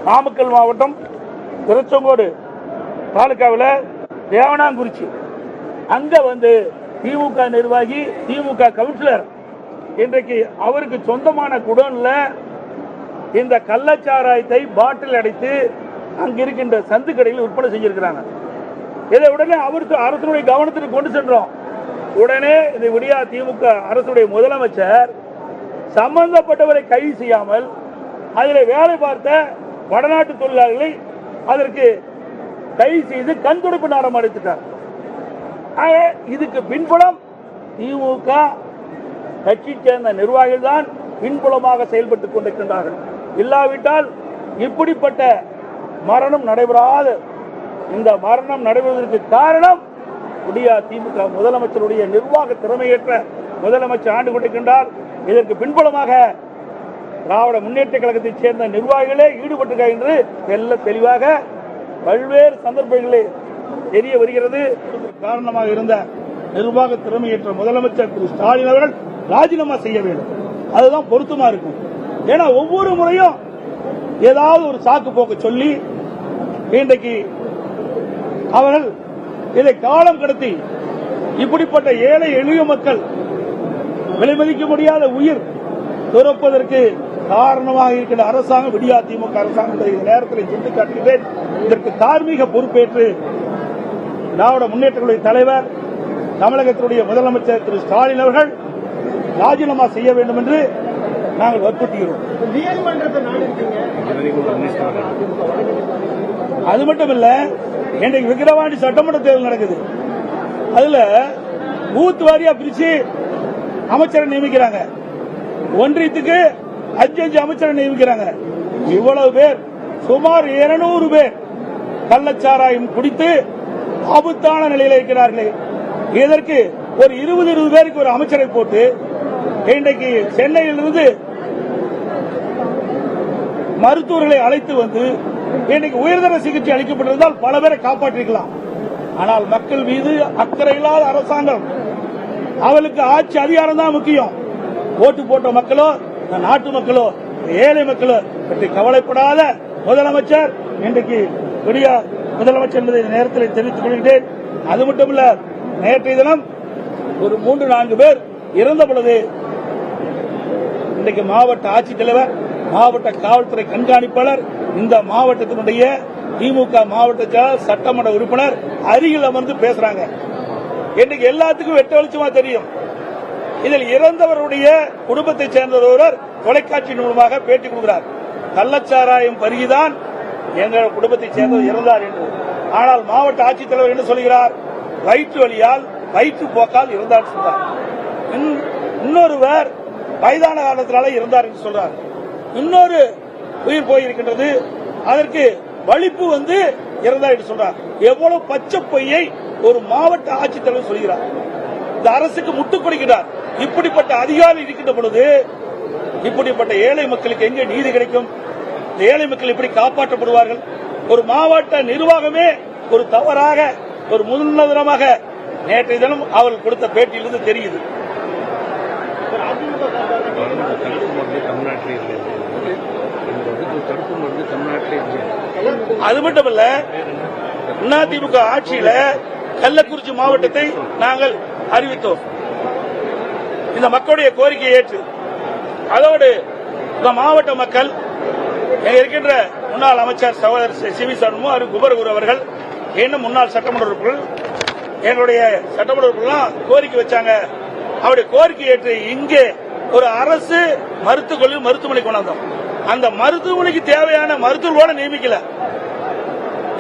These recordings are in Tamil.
நாமக்கல் மாவட்டம் திருச்செங்கோடு தாலுகாவில் தேவனாங்குறிச்சி அங்க திமுக நிர்வாகி, திமுக கவுன்சிலர் இன்றைக்கு அவருக்கு சொந்தமான குடோன்ல இந்த கள்ளச்சாராயத்தை பாட்டில் அடைத்து அங்க இருக்கின்ற சந்து கடையில் விற்பனை செஞ்சிருக்கிறாங்க. இதை உடனே அவருக்கு அரசுடைய கவனத்திற்கு கொண்டு சென்றோம். உடனே இந்த விடியா திமுக அரசுடைய முதலமைச்சர் சம்பந்தப்பட்டவரை கைது செய்யாமல் அதில் வேலை பார்த்த வடநாட்டு தொழிலாளர்களை அதற்கு கைது செய்து கண் துடைப்பு நாடகம் அடித்துட்டார். இதுக்கு பின்புலம் திமுக கட்சியை சேர்ந்த நிர்வாகிகள் தான் பின்புலமாக செயல்பட்டுக் கொண்டிருக்கின்றார்கள். இல்லாவிட்டால் இப்படிப்பட்ட மரணம் நடைபெறாத இந்த மரணம் நடைபெறுவதற்கு காரணம் விடியா திமுக முதலமைச்சருடைய நிர்வாக திறமையற்ற முதலமைச்சர் ஆண்டு கொண்டிருக்கின்றார். இதற்கு பின்புலமாக திராவிட முன்னேற்ற கழகத்தைச் சேர்ந்த நிர்வாகிகளே ஈடுபட்டிருக்கிறார் என்று தெல்ல தெளிவாக பல்வேறு சந்தர்ப்பங்களில் தெரிய வருகிறது. காரணமாக இருந்த நிர்வாக திறமையற்ற முதலமைச்சர் திரு ஸ்டாலின் அவர்கள் ராஜினாமா செய்ய வேண்டும். அதுதான் பொருத்தமா இருக்கும். ஏன்னா ஒவ்வொரு முறையும் ஏதாவது ஒரு சாக்கு போக்க சொல்லி இன்றைக்கு அவர்கள் இதை காலம் கடத்தி இப்படிப்பட்ட ஏழை எளிய மக்கள் விலைமதிக்க முடியாத உயிர் துறப்பதற்கு காரணமாக இருக்கின்ற அரசாங்கம் விடியா திமுக அரசாங்கம் இந்த நேரத்தில் சுட்டிக்காட்டுகிறேன். இதற்கு தார்மீக பொறுப்பேற்று திராவிட முன்னேற்ற கழக தலைவர் தமிழகத்தினுடைய முதலமைச்சர் திரு ஸ்டாலின் அவர்கள் ராஜினாமா செய்ய வேண்டும் என்று நாங்கள் வற்புறுத்துகிறோம். அது மட்டுமல்ல, இன்றைக்கு விக்கிரவாண்டி சட்டமன்ற தேர்தல் நடக்குது. அதுல பூத் வாரியா பிரிச்சு அமைச்சரை நியமிக்கிறாங்க. ஒன்றியத்துக்கு 5 அமைச்சரை நியமிக்கிறாங்க. இவ்வளவு பேர், சுமார் 200 பேர் கள்ளச்சாராயம் குடித்து ஆபத்தான நிலையில் இருக்கிறார்களே. இதற்கு ஒரு 20 பேருக்கு ஒரு அமைச்சரை போட்டு இன்றைக்கு சென்னையிலிருந்து மருத்துவர்களை அழைத்து வந்து இன்றைக்கு உயர்தர சிகிச்சை அளிக்கப்பட்டிருந்தால் பல பேரை காப்பாற்றிருக்கலாம். ஆனால் மக்கள் மீது அக்கறை இல்லாத அரசாங்கம், அவளுக்கு ஆட்சி அதிகாரம் தான் முக்கியம். ஓட்டு போட்ட மக்களோ, நாட்டு மக்களோ, ஏழை மக்களோ பற்றி கவலைப்படாத முதலமைச்சர் இன்றைக்கு விடியா முதலமைச்சர் என்பதை நேரத்தில் தெரிவித்துக் கொள்கிறேன். அது மட்டுமல்ல, நேற்றைய தினம் ஒரு 3-4 பேர் இறந்த பொழுது இன்றைக்கு மாவட்ட ஆட்சித்தலைவர், மாவட்ட காவல்துறை கண்காணிப்பாளர், இந்த மாவட்டத்தினுடைய திமுக மாவட்ட சட்டமன்ற உறுப்பினர் அருகில் அமர்ந்து பேசுறாங்க. இன்னைக்கு எல்லாத்துக்கும் வெட்ட வெளிச்சமா தெரியும். இதில் இறந்தவருடைய குடும்பத்தை சேர்ந்த ஒருவர் தொலைக்காட்சி மூலமாக பேட்டி கொடுக்கிறார். கள்ளச்சாராயம் பருகிதான் எங்கள் குடும்பத்தை சேர்ந்தவர் இறந்தார் என்று. ஆனால் மாவட்ட ஆட்சித்தலைவர் என்ன சொல்கிறார்? வயிற்று வலியால், வயிற்று போக்கால் இறந்தார் சொல்றார். இன்னொருவர் வயதான காலத்தினால இறந்தார் என்று சொல்றார். இன்னொரு உயிர் போயிருக்கின்றது, அதற்கு வலிப்பு இறந்தார் என்று சொல்றார். எவ்வளவு பச்சை பொய்யை ஒரு மாவட்ட ஆட்சித்தலைவர் சொல்கிறார். இந்த அரசுக்கு முட்டுக் கொடுக்கிறார். இப்படிப்பட்ட அதிகாரி இருக்கின்ற பொழுது இப்படிப்பட்ட ஏழை மக்களுக்கு எங்கே நீதி கிடைக்கும்? இந்த ஏழை மக்கள் எப்படி காப்பாற்றப்படுவார்கள்? ஒரு மாவட்ட நிர்வாகமே ஒரு தவறாக, ஒரு முன்னுதாரணமாக நேற்றைய தினம் அவர்கள் கொடுத்த பேட்டியிலிருந்து தெரியுது. அது மட்டுமல்ல, அதிமுக ஆட்சியில கள்ளக்குறிச்சி மாவட்டத்தை நாங்கள் அறிவித்தோம். இந்த மக்களுடைய கோரிக்கையை ஏற்று, அதோடு இந்த மாவட்ட மக்கள் இருக்கின்ற முன்னாள் அமைச்சர் சகோதரர் சிவி சண்முகம், குபர்குரு அவர்கள், இன்னும் முன்னாள் சட்டமன்ற உறுப்பினர்கள், எங்களுடைய சட்டமன்ற உறுப்பினர்கள் கோரிக்கை வச்சாங்க. அவருடைய கோரிக்கை ஏற்று இங்கே ஒரு அரசு மருத்துவமனை கொண்டாந்தோம். அந்த மருத்துவமனைக்கு தேவையான மருத்துவர்களோட நியமிக்கல.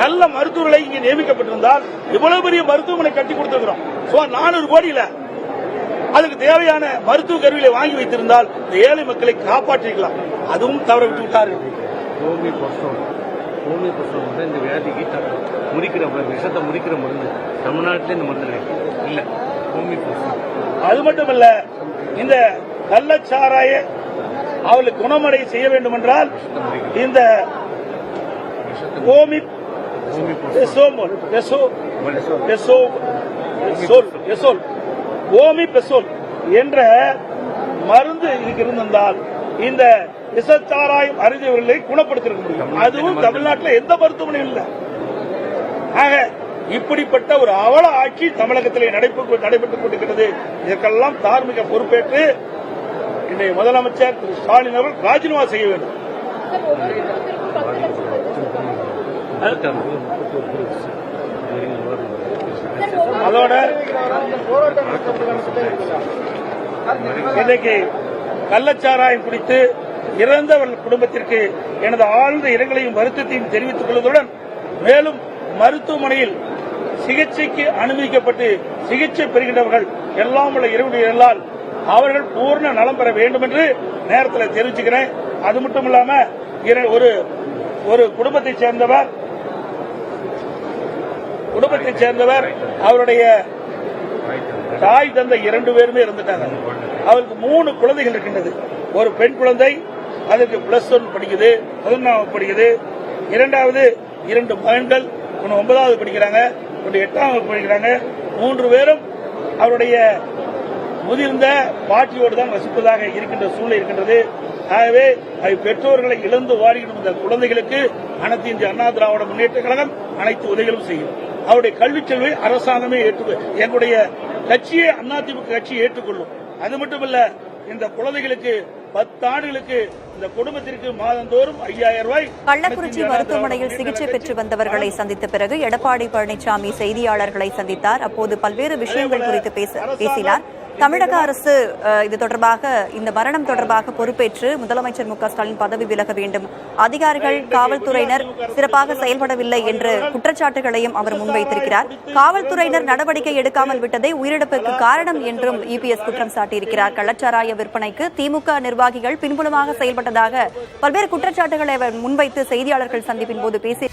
நல்ல மருத்துவர்களை இங்கே நியமிக்கப்பட்டிருந்தால் இவ்வளவு பெரிய மருத்துவமனை கட்டி கொடுத்திருக்கிறோம். 400 கோடியில அதுக்கு தேவையான மருத்துவ கருவிகளை வாங்கி வைத்திருந்தால் இந்த ஏழை மக்களை காப்பாற்றிக்கலாம். அதுவும் தவற விட்டு விட்டார்கள். இந்த வியாதிக்கு முடிக்கிற விஷத்தை முடிக்கிற மருந்து தமிழ்நாட்டில் இந்த மருந்து இல்ல. அது மட்டுமல்ல, இந்த கள்ளச்சாராய அவளுக்கு குணமடை செய்ய வேண்டும் என்றால் இந்த ஓமிபெசோல் என்ற மருந்து இதுக்கு இருந்தால் இந்த விஷச்சாராயம் அறிந்தவர்களை குணப்படுத்திருக்க முடியும். அதுவும் தமிழ்நாட்டில் எந்த மருத்துவமனையும் இல்லை. ஆக இப்படிப்பட்ட ஒரு அவல ஆட்சி தமிழகத்திலே நடைபெற்றுக் கொண்டிருக்கிறது. இதற்கெல்லாம் தார்மீக பொறுப்பேற்று இன்றைய முதலமைச்சர் திரு ஸ்டாலின் அவர்கள் ராஜினாமா செய்ய வேண்டும். அதோட இன்றைக்கு கள்ளச்சாராயம் குடித்து இறந்தவர்கள் குடும்பத்திற்கு எனது ஆழ்ந்த இரங்கலையும் வருத்தத்தையும் தெரிவித்துக் கொள்வதுடன் மேலும் மருத்துவமனையில் சிகிச்சைக்கு அனுமதிக்கப்பட்டு சிகிச்சை பெறுகின்றவர்கள் எல்லாம் உள்ள இறைவனால் அவர்கள் பூர்ண நலம் பெற வேண்டும் என்று நேரத்தில் தெரிவிச்சுக்கிறேன். அது மட்டும் இல்லாம ஒரு குடும்பத்தைச் சேர்ந்தவர் அவருடைய தாய் தந்தை 2 பேருமே இருந்துட்டாங்க. அவருக்கு 3 குழந்தைகள் இருக்கின்றது. ஒரு பெண் குழந்தை அதுக்கு +1 படிக்குது, 11ஆம் படிக்குது. இரண்டாவது 2 மகன்கள், ஒன்று 9வது படிக்கிறாங்க, ஒன்று 8ஆம் படிக்கிறாங்க. 3 பேரும் அவருடைய முதிர்ந்த பாட்டியோடு தான் வசிப்பதாக இருக்கின்ற சூழ்நிலை இருக்கின்றது. ஆகவே பெற்றோர்களை இழந்து வாடுகின்ற இந்த குழந்தைகளுக்கு அனைத்து இந்திய அண்ணா திராவிட முன்னேற்ற கழகம் அனைத்து உதவிகளும் செய்யும். அவருடைய கல்விச் செலவை அரசாங்கமே எங்களுடைய கட்சியே அதிமுக கட்சி ஏற்றுக்கொள்ளும். அது மட்டுமல்ல, இந்த குழந்தைகளுக்கு 10 ஆண்டுகளுக்கு இந்த குடும்பத்திற்கு மாதந்தோறும் 5000 ரூபாய். கள்ளக்குறிச்சி மருத்துவமனையில் சிகிச்சை பெற்று வந்தவர்களை சந்தித்த பிறகு எடப்பாடி பழனிசாமி செய்தியாளர்களை சந்தித்தார். அப்போது பல்வேறு விஷயங்கள் குறித்து பேசினார். தமிழக அரசு இது தொடர்பாக, இந்த மரணம் தொடர்பாக பொறுப்பேற்று முதலமைச்சர் மு க ஸ்டாலின் பதவி விலக வேண்டும், அதிகாரிகள் காவல்துறையினர் சிறப்பாக செயல்படவில்லை என்ற குற்றச்சாட்டுகளையும் அவர் முன்வைத்திருக்கிறார். காவல்துறையினர் நடவடிக்கை எடுக்காமல் விட்டதே உயிரிழப்புக்கு காரணம் என்றும் இபிஎஸ் குற்றம் சாட்டியிருக்கிறார். கள்ளச்சாராய விற்பனைக்கு திமுக நிர்வாகிகள் பின்புலமாக செயல்பட்டதாக பல்வேறு குற்றச்சாட்டுகளை அவர் முன்வைத்து செய்தியாளர்கள் சந்திப்பின் போது பேசி